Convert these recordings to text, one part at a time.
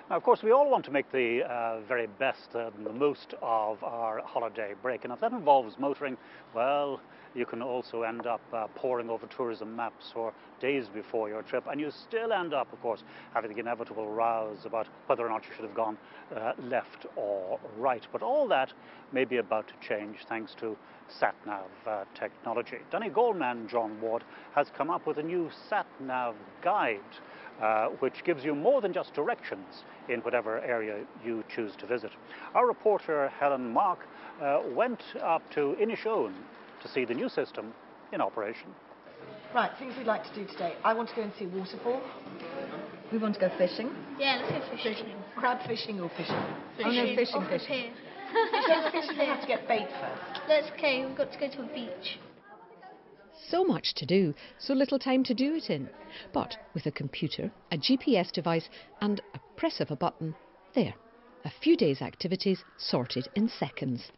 Now, of course, we all want to make the very best and the most of our holiday break, and if that involves motoring, well, you can also end up poring over tourism maps for days before your trip, and you still end up, of course, having the inevitable rows about whether or not you should have gone left or right. But all that may be about to change thanks to sat-nav technology. Donegal man John Ward has come up with a new sat-nav guide which gives you more than just directions in whatever area you choose to visit. Our reporter Helen Mark went up to Inishowen to see the new system in operation. Right, things we'd like to do today. I want to go and see a waterfall. We want to go fishing. Yeah, let's go fishing. Crab fishing or fishing? Fishing. Oh no, fishing, Off the fishing. pier. Go fishing, we have to get bait first. Okay, we've got to go to a beach. So much to do, so little time to do it in. But with a computer, a GPS device and a press of a button, there. A few days' activities sorted in seconds.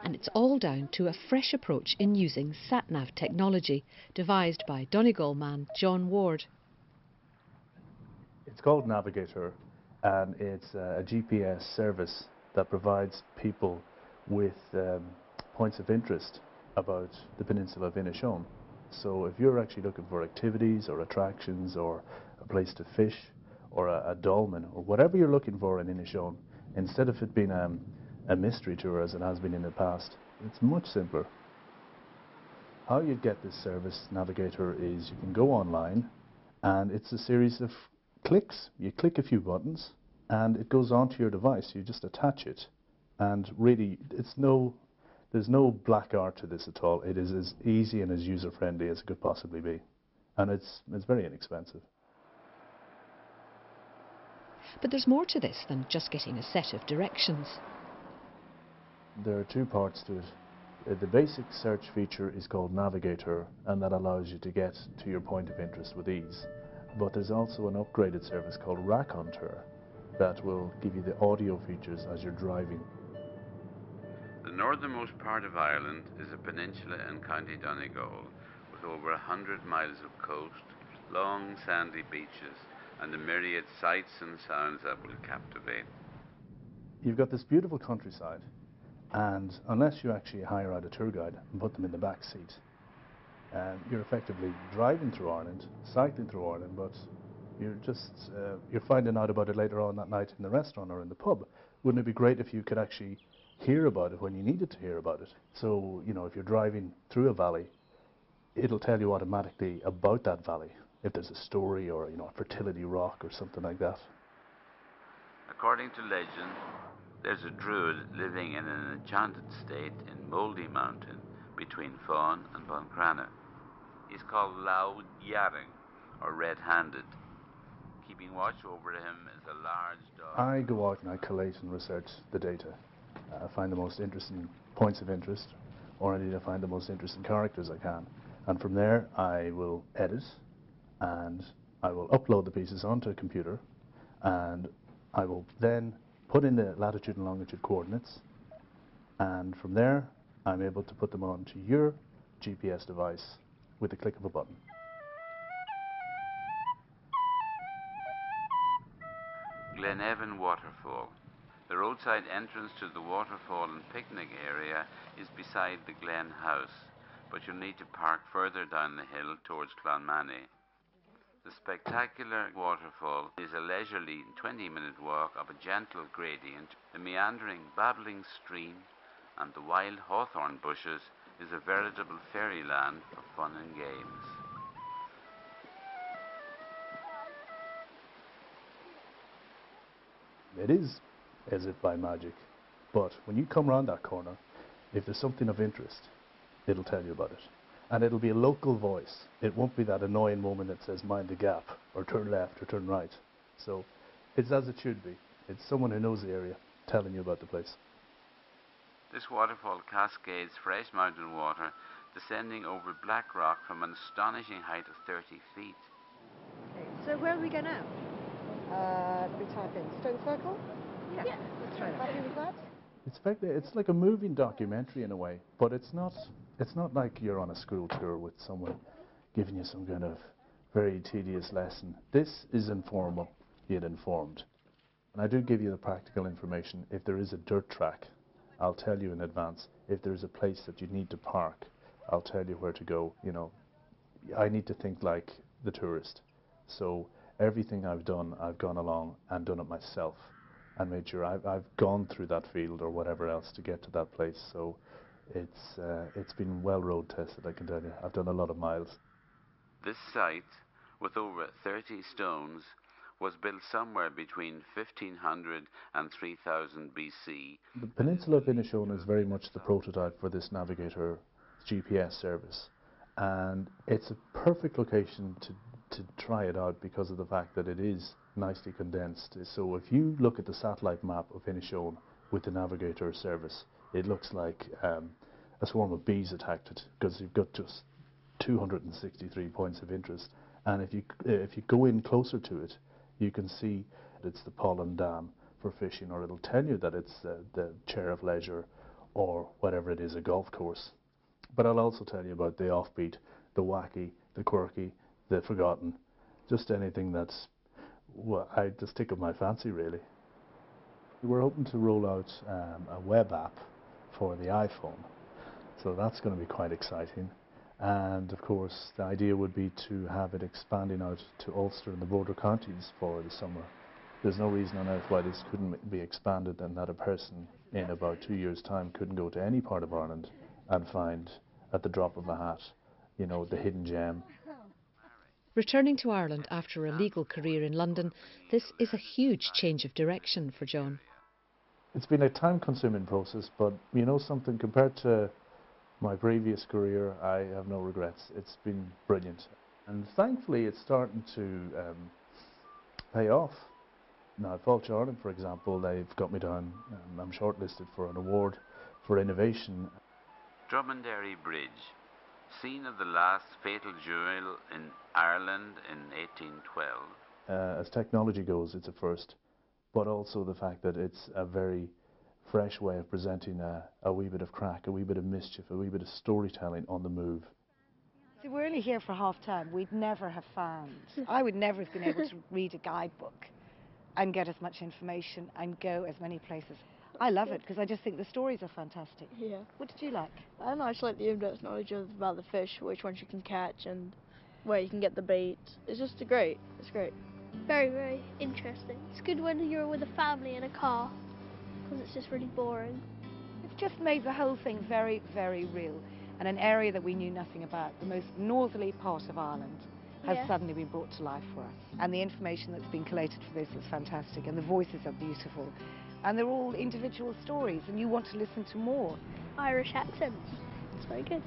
And it's all down to a fresh approach in using sat-nav technology, devised by Donegal man John Ward. It's called Navigator, and it's a GPS service that provides people with points of interest about the peninsula of Inishowen. So if you're actually looking for activities or attractions or a place to fish or a dolmen or whatever you're looking for in Inishowen, instead of it being a mystery tour as it has been in the past, it's much simpler. How you get this service, Navigator, is you can go online and it's a series of clicks. You click a few buttons and it goes onto your device. You just attach it, and really there's no black art to this at all. It is as easy and as user-friendly as it could possibly be. And it's very inexpensive. But there's more to this than just getting a set of directions. There are two parts to it. The basic search feature is called Navigator, and that allows you to get to your point of interest with ease. But there's also an upgraded service called Racontour that will give you the audio features as you're driving. The northernmost part of Ireland is a peninsula in County Donegal with over 100 miles of coast, long sandy beaches and a myriad sights and sounds that will captivate. You've got this beautiful countryside, and unless you actually hire out a tour guide and put them in the back seat, you're effectively driving through Ireland, cycling through Ireland, but you're finding out about it later on that night in the restaurant or in the pub. Wouldn't it be great if you could actually hear about it when you needed to hear about it? So, you know, if you're driving through a valley, it'll tell you automatically about that valley, if there's a story or, you know, a fertility rock or something like that. According to legend, there's a druid living in an enchanted state in Mouldy Mountain between Fawn and Buncrana. He's called Loud Yaring, or red-handed. Keeping watch over him is a large dog. I go out and I collate and research the data. I find the most interesting points of interest, or indeed I find the most interesting characters I can. And from there I will edit, and I will upload the pieces onto a computer, and I will then put in the latitude and longitude coordinates, and from there I'm able to put them onto your GPS device with the click of a button. Glenevan Waterfall. The roadside entrance to the waterfall and picnic area is beside the Glen House, but you'll need to park further down the hill towards Clonmany. The spectacular waterfall is a leisurely 20-minute walk up a gentle gradient. The meandering, babbling stream and the wild hawthorn bushes is a veritable fairyland for fun and games. It is as if by magic, but when you come round that corner, if there's something of interest, it'll tell you about it. And it'll be a local voice. It won't be that annoying woman that says mind the gap or turn left or turn right. So it's as it should be. It's someone who knows the area telling you about the place. This waterfall cascades fresh mountain water descending over black rock from an astonishing height of 30 feet. Okay, so where do we go now? We type in Stone Circle? Yeah. Let's try that. Happy with that? It's like a moving documentary in a way, but it's not like you're on a school tour with someone giving you some kind of very tedious lesson. This is informal, yet informed. And I do give you the practical information. If there is a dirt track, I'll tell you in advance. If there is a place that you need to park, I'll tell you where to go. You know, I need to think like the tourist. So everything I've done, I've gone along and done it myself and made sure I've gone through that field or whatever else to get to that place. So it's been well road tested, I can tell you. I've done a lot of miles. This site, with over 30 stones, was built somewhere between 1500 and 3000 BC. The peninsula of Inishowen is very much the prototype for this navigator GPS service, and it's a perfect location to try it out because of the fact that it is nicely condensed. So if you look at the satellite map of Inishowen with the navigator service, it looks like a swarm of bees attacked it, because you've got just 263 points of interest, and if you go in closer to it, you can see that it's the Pollen Dam for fishing, or it'll tell you that it's the Chair of Leisure, or whatever it is, a golf course. But I'll also tell you about the offbeat, the wacky, the quirky, the forgotten, just anything that's, well, I just tickle my fancy, really. We're hoping to roll out a web app for the iPhone, so that's going to be quite exciting. And of course the idea would be to have it expanding out to Ulster and the border counties for the summer. There's no reason on earth why this couldn't be expanded, and that a person in about 2 years' time couldn't go to any part of Ireland and find, at the drop of a hat, you know, the hidden gem. Returning to Ireland after a legal career in London, this is a huge change of direction for John. It's been a time-consuming process, but you know something, compared to my previous career, I have no regrets. It's been brilliant, and thankfully it's starting to pay off. Now at Fáilte Ireland, for example, they've got me down, I'm shortlisted for an award for innovation. Dromondary Bridge, scene of the last fatal duel in Ireland in 1812. As technology goes, it's a first, but also the fact that it's a very fresh way of presenting a wee bit of crack, a wee bit of mischief, a wee bit of storytelling on the move. So we're only here for half term. We'd never have found, I would never have been able to read a guidebook and get as much information and go as many places. I love it because I just think the stories are fantastic. Yeah. What did you like? I don't know, I just like the in-depth knowledge about the fish, which ones you can catch and where you can get the bait. It's just great. It's great. Very, very interesting. It's good when you're with a family in a car, because it's just really boring. It's just made the whole thing very, very real, and an area that we knew nothing about, the most northerly part of Ireland, has suddenly been brought to life for us. And the information that's been collated for this is fantastic, and the voices are beautiful, and they're all individual stories, and you want to listen to more. Irish accents. It's very good.